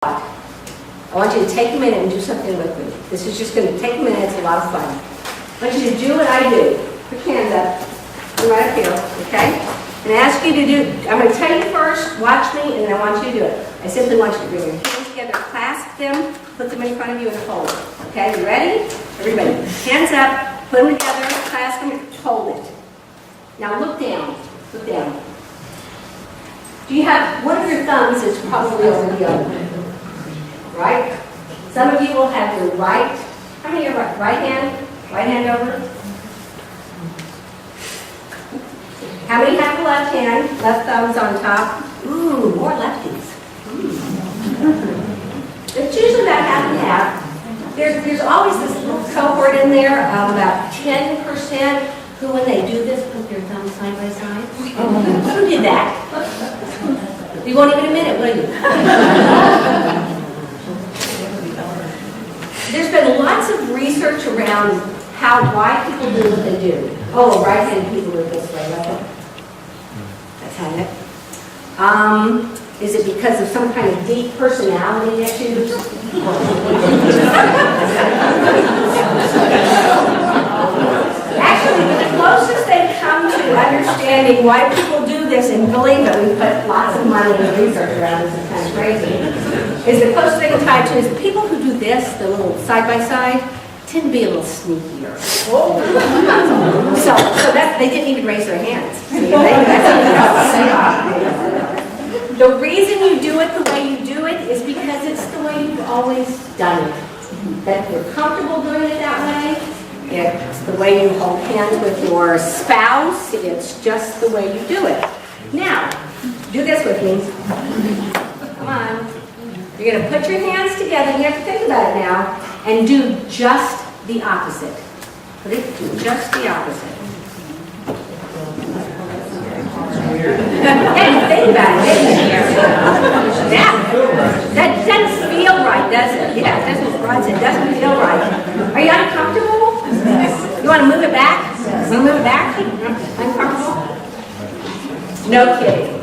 I want you to take a minute and do something with me. This is just going to take a minute. It's a lot of fun. I want you to do what I do. Put your hands up. Come right up here, okay? And I ask you to do, I'm going to tell you first, watch me, and then I want you to do it. I simply want you to bring your hands together, clasp them, put them in front of you, and hold it. Okay, you ready? Everybody, hands up, put them together, clasp them, hold it. Now look down. Look down. Do you have, one of your thumbs is probably over the other, right? Some of you will have your right, how many are right hand over? How many have the left hand, left thumb's on top? Ooh, more lefties. It's usually about half and half. There's always this little cohort in there of about 10% who, when they do this, put their thumbs side by side. Who did that? You won't even admit it, will you? There's been lots of research around why people do what they do. Oh, right-handed people are this way, right? That's how it. Is it because of some kind of deep personality issues? Actually, the closest they come to understanding why people do this, and believe it, we put lots of money and research around this, it's kind of crazy, is the closest they can tie to is the people who do this, the little side-by-side, tend to be a little sneakier. So that they didn't even raise their hands. The reason you do it the way you do it is because it's the way you've always done it. That you're comfortable doing it that way. It's the way you hold hands with your spouse. It's just the way you do it. Now, do this with me. Come on. You're going to put your hands together. You have to think about it now. And do just the opposite. Put it, do just the opposite. Yeah, think about it. That doesn't feel right, does it? Yeah, that's what Rod said. It doesn't feel right. Are you uncomfortable? You want to move it back? Want to move it back? Uncomfortable? No kidding.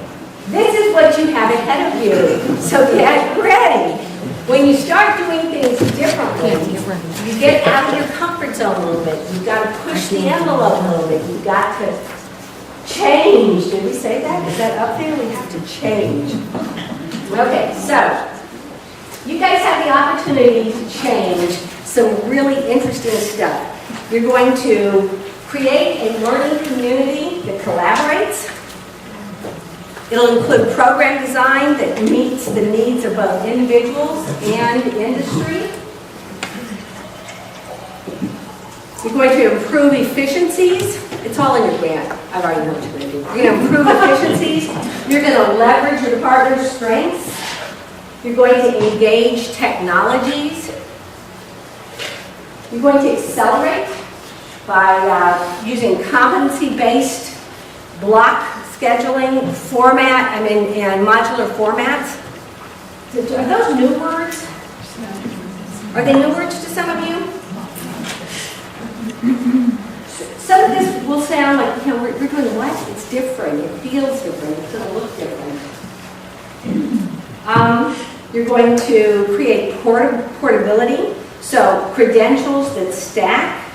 This is what you have ahead of you. So get ready. When you start doing things differently, you get out of your comfort zone a little bit. You've got to push the envelope a little bit. You've got to change. Did we say that? Is that up there? We have to change. Okay, so you guys have the opportunity to change some really interesting stuff. You're going to create a learning community that collaborates. It'll include program design that meets the needs of both individuals and industry. You're going to improve efficiencies. It's all in your grant. I've already know what you're going to do. You're going to improve efficiencies. You're going to leverage your partner's strengths. You're going to engage technologies. You're going to accelerate by using competency-based block scheduling, and modular formats. Are those new words? Are they new words to some of you? Some of this will sound like, we're doing what? It's different. It feels different. It's going to look different. You're going to create portability, so credentials that stack.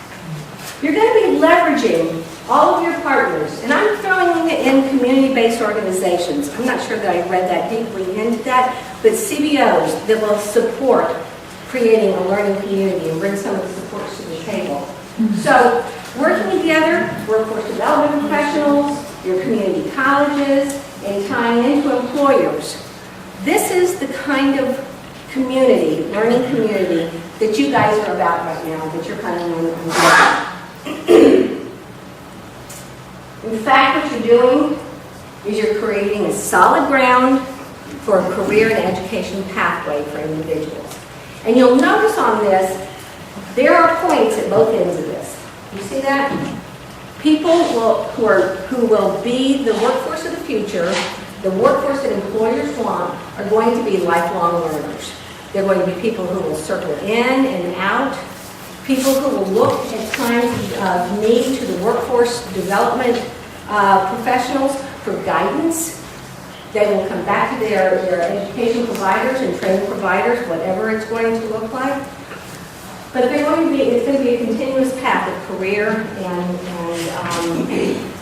You're going to be leveraging all of your partners, and I'm throwing in community-based organizations. I'm not sure that I read that deeply into that, but CBOs that will support creating a learning community and bring some of the supports to the table. So, working together, workforce development professionals, your community colleges, and tying into employers. This is the kind of community, learning community, that you guys are about right now, that you're kind of learning about. In fact, what you're doing is you're creating a solid ground for a career and education pathway for individuals. And you'll notice on this, there are points at both ends of this. You see that? People who will be the workforce of the future, the workforce that employers want, are going to be lifelong learners. They're going to be people who will circle in and out, people who will look at times of need to the workforce development professionals for guidance. They will come back to their education providers and training providers, whatever it's going to look like. But it's going to be a continuous path of career and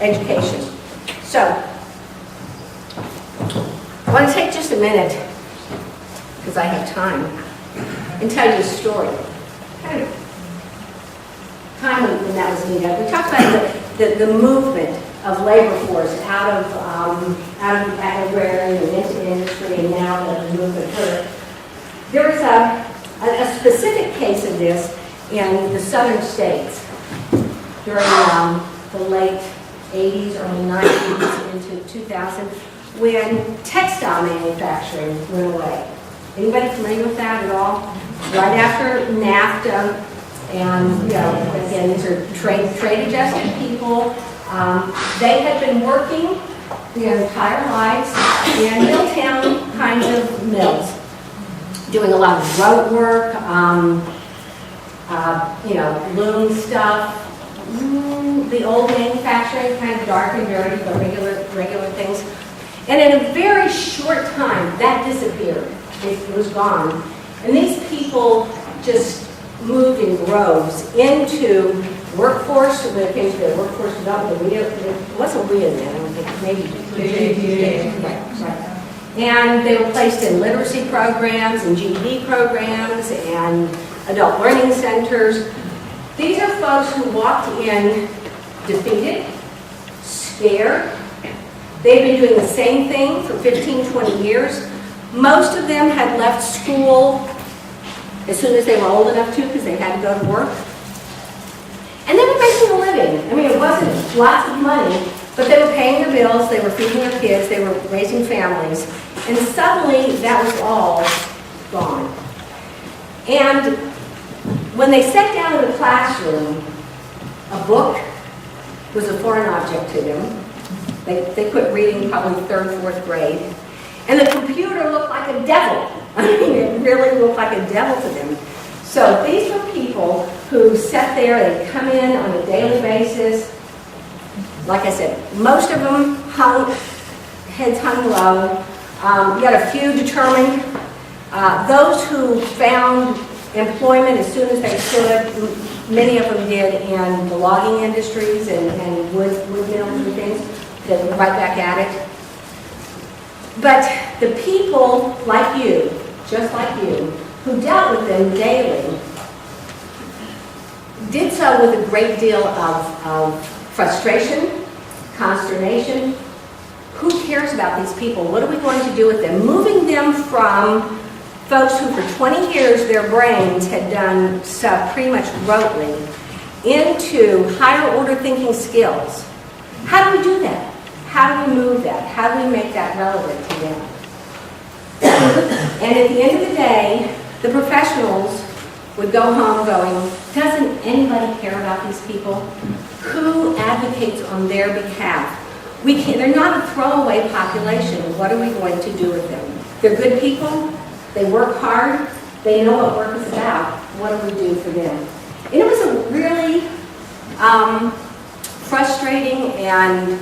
education. So, I want to take just a minute, because I have time, and tell you a story. Kind of time when that was needed. We talked about the movement of labor force out of agrarian and into industry, and now the movement occurred. There was a specific case of this in the southern states during the late 80s, early 90s, into 2000, when textile manufacturing went away. Anybody familiar with that at all? Right after NAFTA, and again, these are trade-adjusted people. They had been working their entire lives in mill-town kinds of mills, doing a lot of road work, loom stuff, the old manufacturing, kind of dark and dirty, but regular things. And in a very short time, that disappeared. It was gone. And these people just moved in groves into workforce. When it came to the workforce development, it wasn't WIA then, I don't think, maybe. Right. And they were placed in literacy programs and GED programs and adult learning centers. These are folks who walked in defeated, scared. They've been doing the same thing for 15, 20 years. Most of them had left school as soon as they were old enough to, because they had to go to work. And they were making a living. I mean, it wasn't lots of money, but they were paying their bills, they were feeding their kids, they were raising families. And suddenly, that was all gone. And when they sat down in the classroom, a book was a foreign object to them. They quit reading probably 3rd, 4th grade. And the computer looked like a devil. I mean, it really looked like a devil to them. So these were people who sat there, they'd come in on a daily basis. Like I said, most of them heads hung low. You got a few determined. Those who found employment as soon as they could, many of them did in the logging industries and wood mills and things, that were right back at it. But the people like you, just like you, who dealt with them daily, did so with a great deal of frustration, consternation. Who cares about these people? What are we going to do with them? Moving them from folks who for 20 years their brains had done stuff pretty much rotely into higher order thinking skills. How do we do that? How do we move that? How do we make that relevant to them? And at the end of the day, the professionals would go home going, doesn't anybody care about these people? Who advocates on their behalf? They're not a throwaway population. What are we going to do with them? They're good people. They work hard. They know what work is about. What do we do for them? And it was a really frustrating and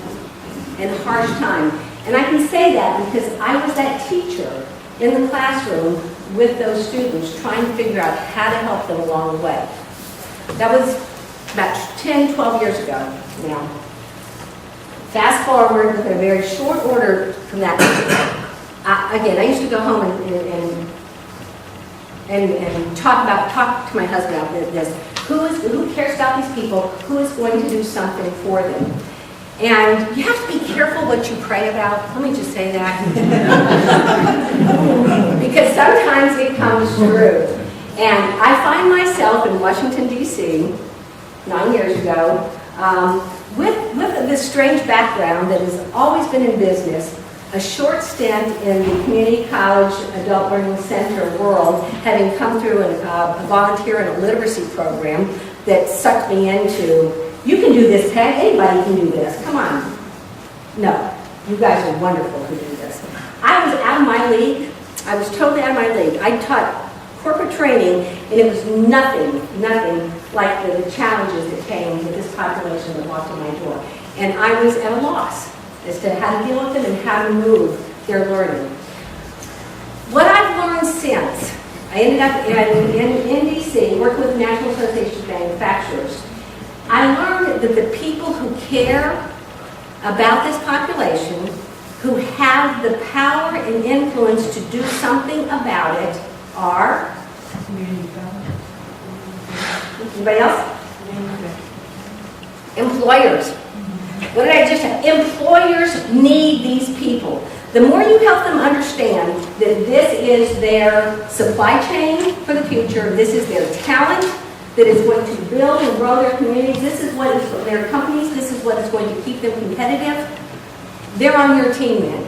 harsh time. And I can say that because I was that teacher in the classroom with those students trying to figure out how to help them along the way. That was about 10, 12 years ago now. Fast forward with a very short order from that. Again, I used to go home and talk to my husband about this. Who cares about these people? Who is going to do something for them? And you have to be careful what you pray about. Let me just say that. Because sometimes it comes true. And I find myself in Washington, D.C., 9 years ago, with this strange background that has always been in business, a short stint in the community college adult learning center world, having come through a volunteer in a literacy program that sucked me into, you can do this, Peg, anybody can do this, come on. No, you guys are wonderful to do this. I was out of my league. I was totally out of my league. I taught corporate training, and it was nothing like the challenges that came with this population that walked in my door. And I was at a loss as to how to deal with them and how to move they're learning. What I've learned since, I ended up in DC working with the National Association of Manufacturers. I learned that the people who care about this population, who have the power and influence to do something about it, are anybody else? Employers. What did I just say? Employers need these people. The more you help them understand that this is their supply chain for the future, this is their talent that is going to build and grow their communities, this is what is their companies, this is what is going to keep them competitive, they're on your team then.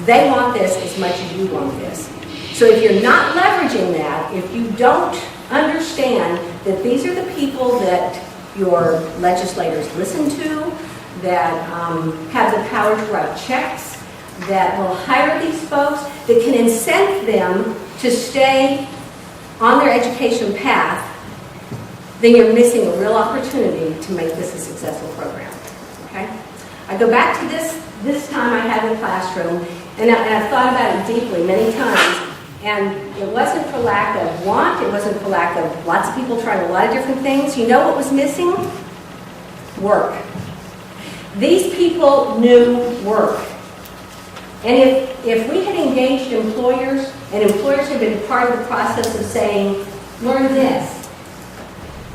They want this as much as you want this. So if you're not leveraging that, if you don't understand that these are the people that your legislators listen to, that have the power to write checks, that will hire these folks, that can incent them to stay on their education path, then you're missing a real opportunity to make this a successful program. Okay? I go back to this time I had in the classroom, and I've thought about it deeply many times, and it wasn't for lack of want, it wasn't for lack of lots of people trying a lot of different things. You know what was missing? Work. These people knew work. And if we had engaged employers, and employers had been part of the process of saying, learn this,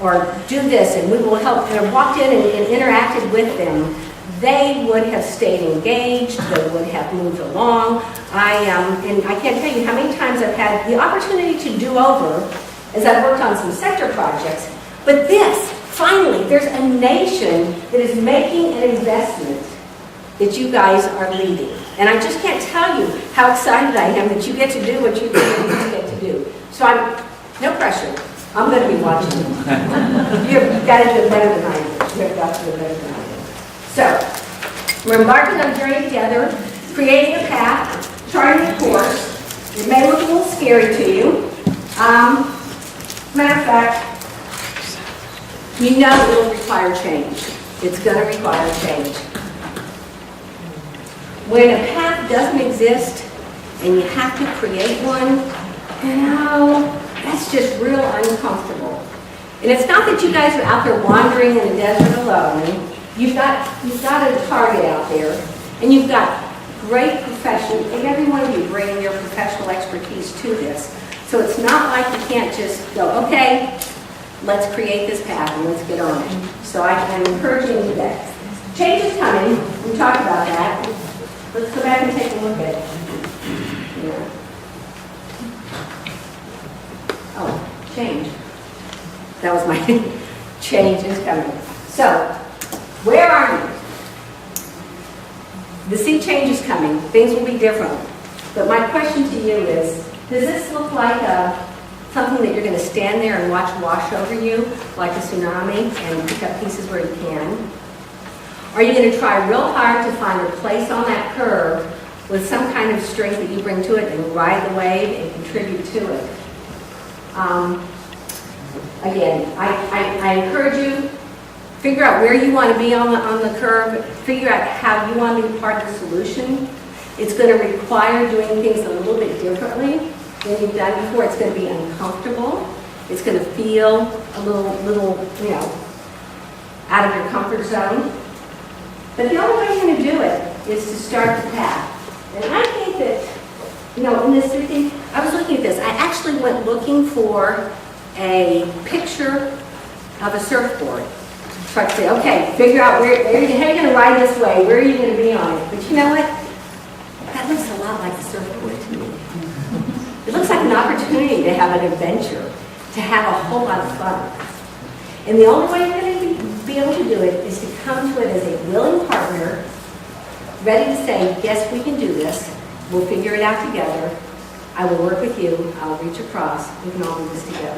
or do this, and we will help, and walked in and interacted with them, they would have stayed engaged, they would have moved along. And I can't tell you how many times I've had the opportunity to do over as I've worked on some sector projects, but this, finally, there's a nation that is making an investment that you guys are leading. And I just can't tell you how excited I am that you get to do what you get to do. So no pressure. I'm going to be watching you. You've got to do better than I do. You've got to do better than I do. So, we're embarking on a journey together, creating a path, charting a course. It may look a little scary to you. Matter of fact, you know it will require change. It's going to require change. When a path doesn't exist and you have to create one, that's just real uncomfortable. And it's not that you guys are out there wandering in the desert alone. You've got a target out there, and you've got great professionals, and every one of you bring your professional expertise to this. So it's not like you can't just go, okay, let's create this path and let's get on it. So I'm encouraging you today. Change is coming. We talked about that. Let's go back and take a look at it. Yeah. Oh, change. That was my change is coming. So, where are you? The sea change is coming. Things will be different. But my question to you is, does this look like something that you're going to stand there and watch wash over you like a tsunami and pick up pieces where you can? Are you going to try real hard to find a place on that curve with some kind of strength that you bring to it and ride the wave and contribute to it? Again, I encourage you, figure out where you want to be on the curve, figure out how you want to be part of the solution. It's going to require doing things a little bit differently than you've done before. It's going to be uncomfortable. It's going to feel a little, out of your comfort zone. But the only way you're going to do it is to start the path. And I think that, in this thing, I was looking at this. I actually went looking for a picture of a surfboard. So I could say, okay, figure out how you're going to ride this way, where are you going to be on it? But you know what? That looks a lot like a surfboard to me. It looks like an opportunity to have an adventure, to have a whole lot of fun. And the only way you're going to be able to do it is to come to it as a willing partner, ready to say, yes, we can do this. We'll figure it out together. I will work with you. I'll reach across. We can all do this together.